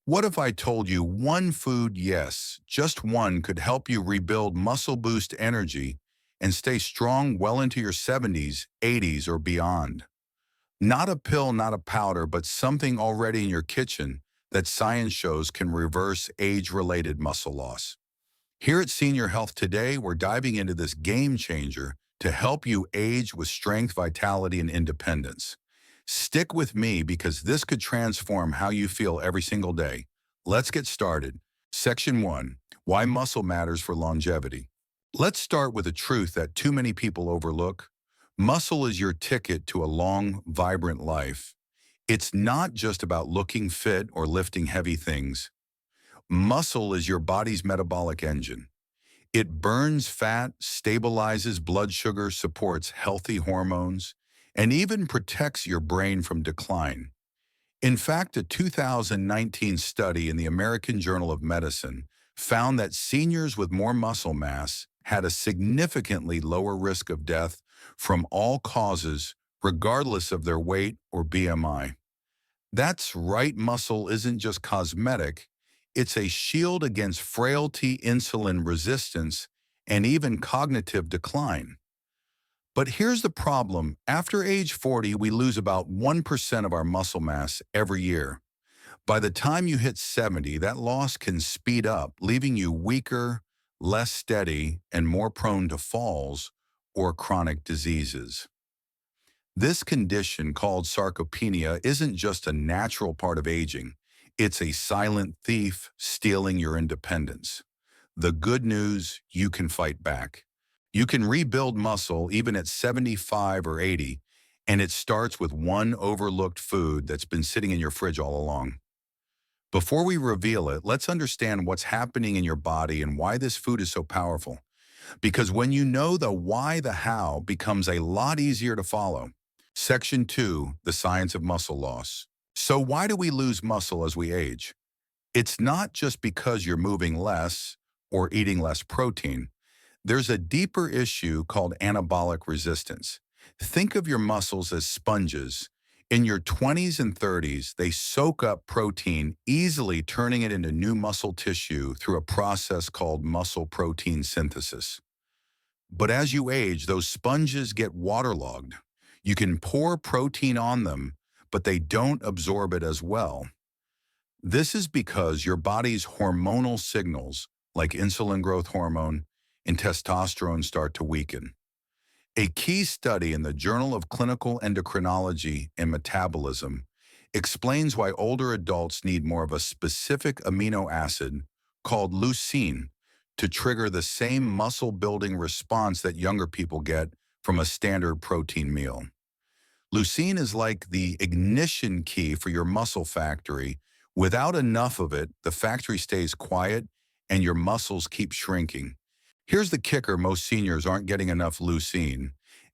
What if I told you one food, yes, just one, could help you rebuild muscle boost energy and stay strong well into your 70s, 80s, or beyond? Not a pill, not a powder, but something already in your kitchen that science shows can reverse age-related muscle loss. Here at Senior Health today, we're diving into this game changer to help you age with strength, vitality, and independence. Stick with me because this could transform how you feel every single day. Let's get started. Section 1. Why muscle matters for longevity. Let's start with a truth that too many people overlook. Muscle is your ticket to a long, vibrant life. It's not just about looking fit or lifting heavy things. Muscle is your body's metabolic engine. It burns fat, stabilizes blood sugar, supports healthy hormones, and even protects your brain from decline. In fact, a 2019 study in the American Journal of Medicine found that seniors with more muscle mass had a significantly lower risk of death from all causes, regardless of their weight or BMI. That's right, muscle isn't just cosmetic, it's a shield against frailty, insulin resistance, and even cognitive decline. But here's the problem. After age 40, we lose about 1% of our muscle mass every year. By the time you hit 70, that loss can speed up, leaving you weaker, less steady, and more prone to falls or chronic diseases. This condition, called sarcopenia, isn't just a natural part of aging. It's a silent thief stealing your independence. The good news, you can fight back. You can rebuild muscle even at 75 or 80, and it starts with one overlooked food that's been sitting in your fridge all along. Before we reveal it, let's understand what's happening in your body and why this food is so powerful. Because when you know the why, the how becomes a lot easier to follow. Section 2, the science of muscle loss. So why do we lose muscle as we age? It's not just because you're moving less or eating less protein. There's a deeper issue called anabolic resistance. Think of your muscles as sponges. In your 20s and 30s, they soak up protein, easily turning it into new muscle tissue through a process called muscle protein synthesis. But as you age, those sponges get waterlogged. You can pour protein on them, but they don't absorb it as well. This is because your body's hormonal signals, like insulin growth hormone and testosterone, start to weaken. A key study in the Journal of Clinical Endocrinology and Metabolism explains why older adults need more of a specific amino acid called leucine to trigger the same muscle-building response that younger people get from a standard protein meal. Leucine is like the ignition key for your muscle factory. Without enough of it, the factory stays quiet and your muscles keep shrinking. Here's the kicker: most seniors aren't getting enough leucine.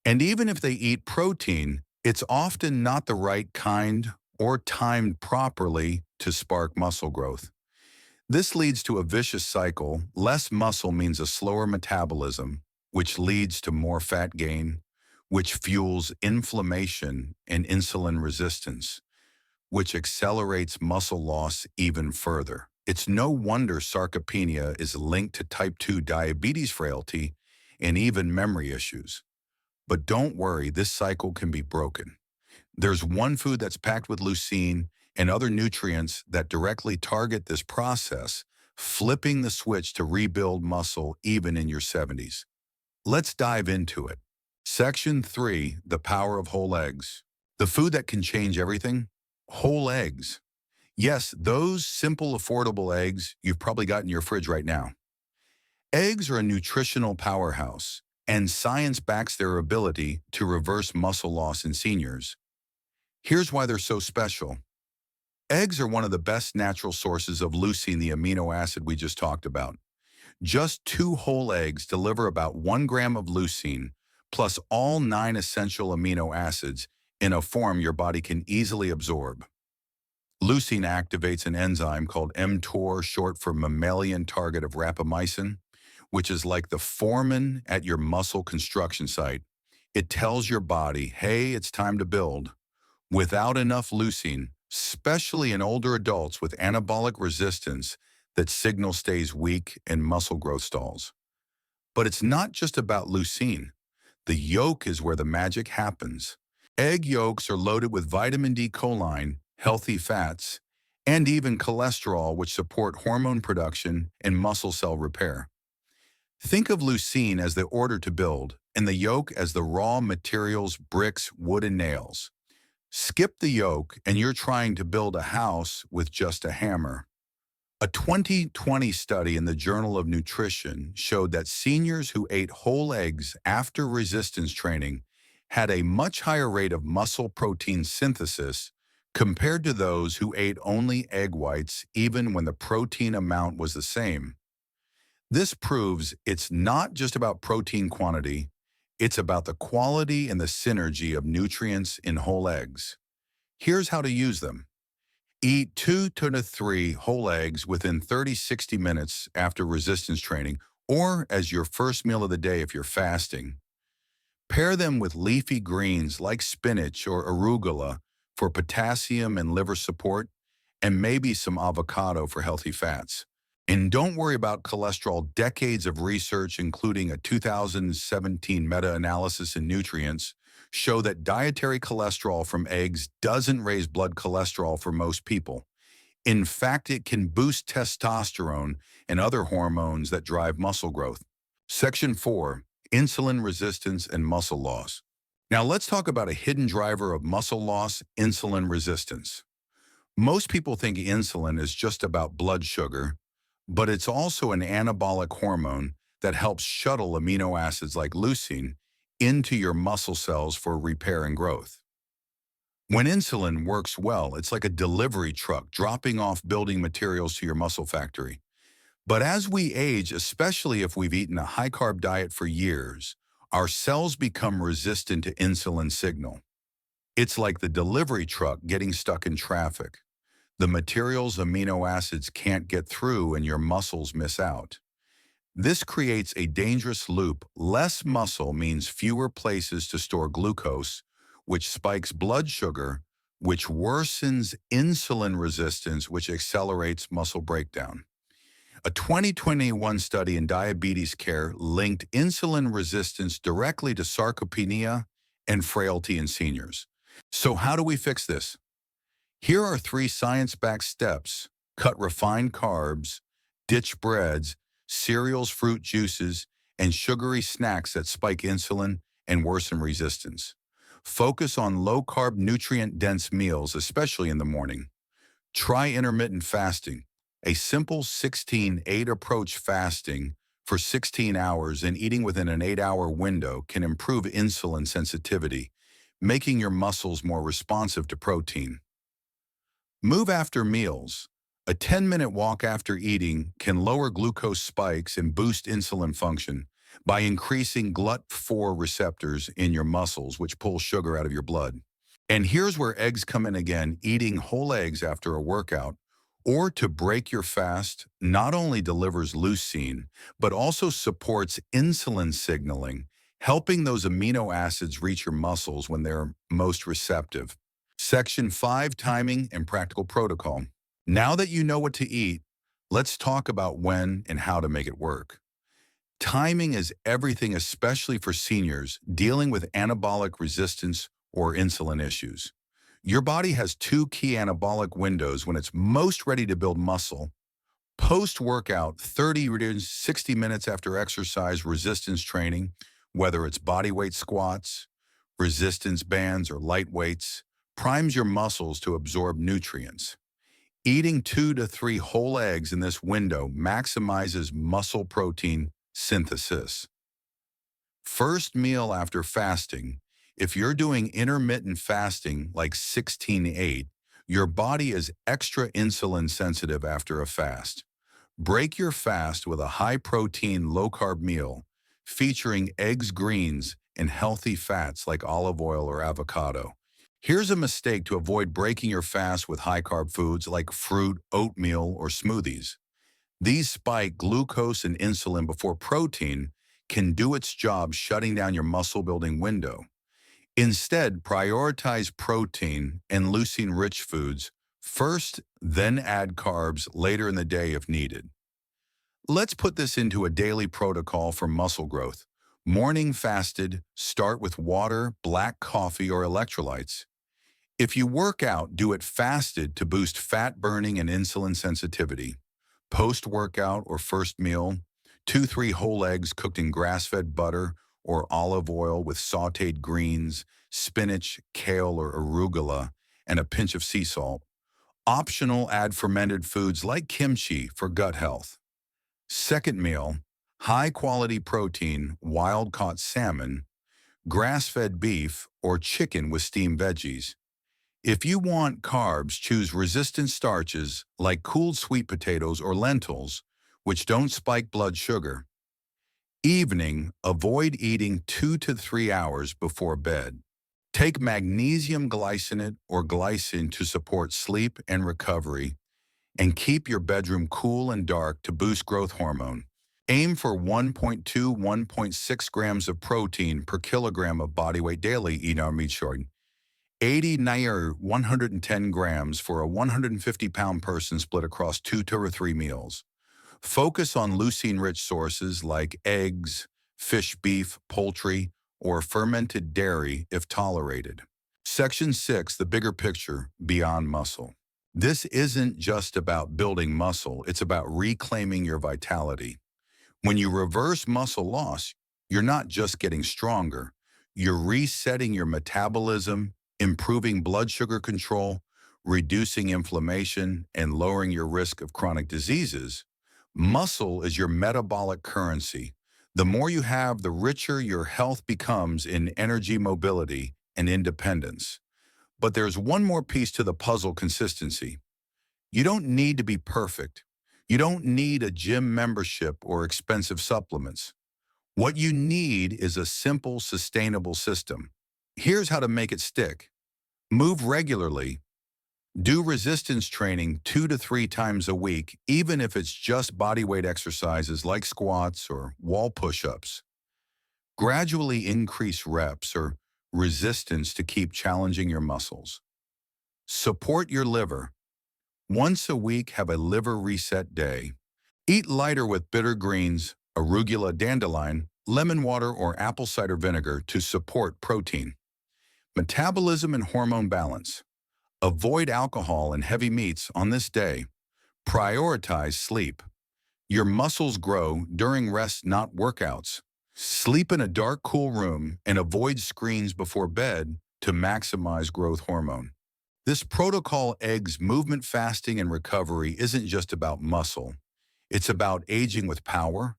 And even if they eat protein, it's often not the right kind or timed properly to spark muscle growth. This leads to a vicious cycle. Less muscle means a slower metabolism, which leads to more fat gain, which fuels inflammation and insulin resistance, which accelerates muscle loss even further. It's no wonder sarcopenia is linked to type 2 diabetes, frailty, and even memory issues. But don't worry, this cycle can be broken. There's one food that's packed with leucine and other nutrients that directly target this process, flipping the switch to rebuild muscle even in your 70s. Let's dive into it. Section 3, the power of whole eggs. The food that can change everything? Whole eggs. Yes, those simple, affordable eggs you've probably got in your fridge right now. Eggs are a nutritional powerhouse, and science backs their ability to reverse muscle loss in seniors. Here's why they're so special. Eggs are one of the best natural sources of leucine, the amino acid we just talked about. Just 2 whole eggs deliver about 1 gram of leucine, plus all 9 essential amino acids in a form your body can easily absorb. Leucine activates an enzyme called mTOR, short for mammalian target of rapamycin, which is like the foreman at your muscle construction site. It tells your body, hey, it's time to build. Without enough leucine, especially in older adults with anabolic resistance that signal stays weak and muscle growth stalls. But it's not just about leucine. The yolk is where the magic happens. Egg yolks are loaded with vitamin D choline, healthy fats, and even cholesterol, which support hormone production and muscle cell repair. Think of leucine as the order to build, and the yolk as the raw materials, bricks, wood, and nails. Skip the yolk, and you're trying to build a house with just a hammer. A 2020 study in the Journal of Nutrition showed that seniors who ate whole eggs after resistance training had a much higher rate of muscle protein synthesis compared to those who ate only egg whites even when the protein amount was the same. This proves it's not just about protein quantity, it's about the quality and the synergy of nutrients in whole eggs. Here's how to use them. Eat 2 to 3 whole eggs within 30-60 minutes after resistance training or as your first meal of the day if you're fasting. Pair them with leafy greens like spinach or arugula for potassium and liver support, and maybe some avocado for healthy fats. And don't worry about cholesterol. Decades of research, including a 2017 meta-analysis in Nutrients, show that dietary cholesterol from eggs doesn't raise blood cholesterol for most people. In fact, it can boost testosterone and other hormones that drive muscle growth. Section 4. Insulin resistance and muscle loss. Now let's talk about a hidden driver of muscle loss, insulin resistance. Most people think insulin is just about blood sugar, but it's also an anabolic hormone that helps shuttle amino acids like leucine into your muscle cells for repair and growth. When insulin works well, it's like a delivery truck dropping off building materials to your muscle factory. But as we age, especially if we've eaten a high-carb diet for years, our cells become resistant to insulin signal. It's like the delivery truck getting stuck in traffic. The materials amino acids can't get through and your muscles miss out. This creates a dangerous loop. Less muscle means fewer places to store glucose, which spikes blood sugar, which worsens insulin resistance, which accelerates muscle breakdown. A 2021 study in diabetes care linked insulin resistance directly to sarcopenia and frailty in seniors. So how do we fix this? Here are 3 science-backed steps. Cut refined carbs, ditch breads, cereals, fruit juices, and sugary snacks that spike insulin and worsen resistance. Focus on low-carb, nutrient-dense meals, especially in the morning. Try intermittent fasting, a simple 16-8 approach. Fasting for 16 hours and eating within an 8-hour window can improve insulin sensitivity, making your muscles more responsive to protein. Move after meals. A 10-minute walk after eating can lower glucose spikes and boost insulin function by increasing GLUT4 receptors in your muscles, which pull sugar out of your blood. And here's where eggs come in again. Eating whole eggs after a workout or to break your fast not only delivers leucine, but also supports insulin signaling, helping those amino acids reach your muscles when they're most receptive. Section 5. Timing and practical protocol. Now that you know what to eat, let's talk about when and how to make it work. Timing is everything, especially for seniors dealing with anabolic resistance or insulin issues. Your body has 2 key anabolic windows when it's most ready to build muscle. Post-workout, 30 to 60 minutes after exercise resistance training, whether it's bodyweight squats, resistance bands, or light weights, primes your muscles to absorb nutrients. Eating 2 to 3 whole eggs in this window maximizes muscle protein synthesis. First meal after fasting. If you're doing intermittent fasting like 16-8, your body is extra insulin sensitive after a fast. Break your fast with a high-protein, low-carb meal featuring eggs, greens, and healthy fats like olive oil or avocado. Here's a mistake to avoid breaking your fast with high-carb foods like fruit, oatmeal, or smoothies. These spike glucose and insulin before protein can do its job shutting down your muscle-building window. Instead, prioritize protein and leucine-rich foods First, then add carbs later in the day if needed. Let's put this into a daily protocol for muscle growth. Morning fasted, start with water, black coffee, or electrolytes. If you work out, do it fasted to boost fat burning and insulin sensitivity. Post-workout or first meal, 2-3 whole eggs cooked in grass-fed butter or olive oil with sautéed greens, spinach, kale, or arugula, and a pinch of sea salt. Optional, add fermented foods like kimchi for gut health. Second meal, high-quality protein, wild-caught salmon, grass-fed beef, or chicken with steamed veggies. If you want carbs, choose resistant starches like cooled sweet potatoes or lentils, which don't spike blood sugar. Evening, avoid eating 2 to 3 hours before bed. Take magnesium glycinate or glycine to support sleep and recovery, and keep your bedroom cool and dark to boost growth hormone. Aim for 1.2–1.6 grams of protein per kilogram of body weight daily. 80 nair 110 grams for a 150-pound person split across 2 to 3 meals. Focus on leucine-rich sources like eggs, fish, beef, poultry, or fermented dairy if tolerated. Section 6, the bigger picture, beyond muscle. This isn't just about building muscle, it's about reclaiming your vitality. When you reverse muscle loss, you're not just getting stronger, you're resetting your metabolism, improving blood sugar control, reducing inflammation, and lowering your risk of chronic diseases. Muscle is your metabolic currency. The more you have, the richer your health becomes in energy, mobility, and independence. But there's one more piece to the puzzle: consistency. You don't need to be perfect. You don't need a gym membership or expensive supplements. What you need is a simple, sustainable system. Here's how to make it stick. Move regularly. Do resistance training 2 to 3 times a week, even if it's just bodyweight exercises like squats or wall push-ups. Gradually increase reps or resistance to keep challenging your muscles. Support your liver. Once a week, have a liver reset day. Eat lighter with bitter greens, arugula, dandelion, lemon water, or apple cider vinegar to support protein. Metabolism and hormone balance. Avoid alcohol and heavy meats on this day. Prioritize sleep. Your muscles grow during rest, not workouts. Sleep in a dark, cool room and avoid screens before bed to maximize growth hormone. This protocol, eggs, movement, fasting, and recovery, isn't just about muscle. It's about aging with power.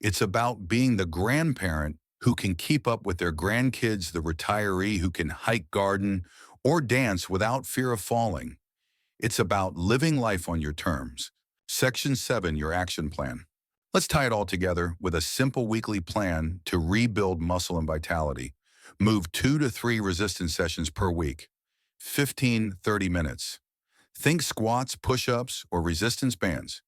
It's about being the grandparent who can keep up with their grandkids, the retiree who can hike, garden, or dance without fear of falling. It's about living life on your terms. Section 7, your action plan. Let's tie it all together with a simple weekly plan to rebuild muscle and vitality. Move 2 to 3 resistance sessions per week, 15–30 minutes. Think squats, push-ups, or resistance bands.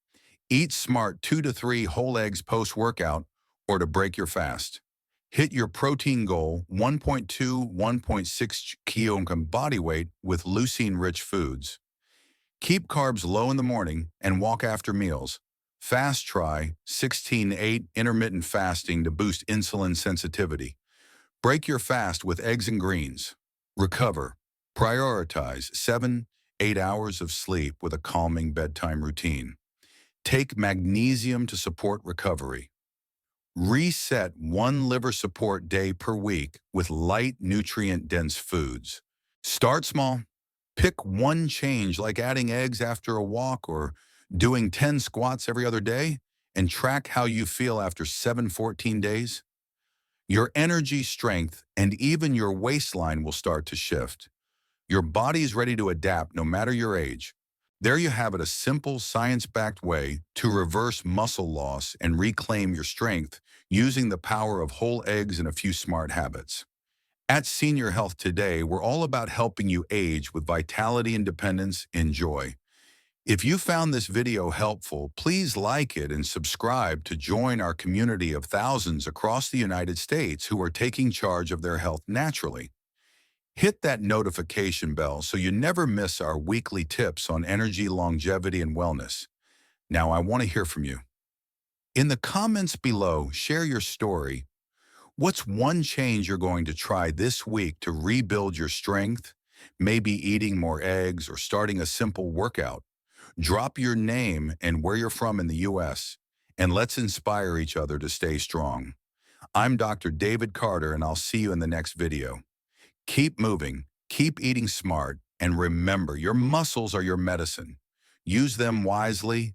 Eat smart, 2 to 3 whole eggs post-workout or to break your fast. Hit your protein goal, 1.2–1.6 kilogram body weight with leucine-rich foods. Keep carbs low in the morning and walk after meals. Fast try 16–8 intermittent fasting to boost insulin sensitivity. Break your fast with eggs and greens. Recover. Prioritize 7–8 hours of sleep with a calming bedtime routine. Take magnesium to support recovery. Reset 1 liver support day per week with light, nutrient-dense foods. Start small. Pick one change like adding eggs after a walk or doing 10 squats every other day, and track how you feel after 7–14 days. Your energy, strength, and even your waistline will start to shift. Your body is ready to adapt no matter your age. There you have it, a simple, science-backed way to reverse muscle loss and reclaim your strength using the power of whole eggs and a few smart habits. At Senior Health today, we're all about helping you age with vitality, independence, and joy. If you found this video helpful, please like it and subscribe to join our community of thousands across the United States who are taking charge of their health naturally. Hit that notification bell so you never miss our weekly tips on energy, longevity, and wellness. Now, I want to hear from you. In the comments below, share your story. What's one change you're going to try this week to rebuild your strength? Maybe eating more eggs or starting a simple workout. Drop your name and where you're from in the US, and let's inspire each other to stay strong. I'm Dr. David Carter, and I'll see you in the next video. Keep moving, keep eating smart, and remember, your muscles are your medicine. Use them wisely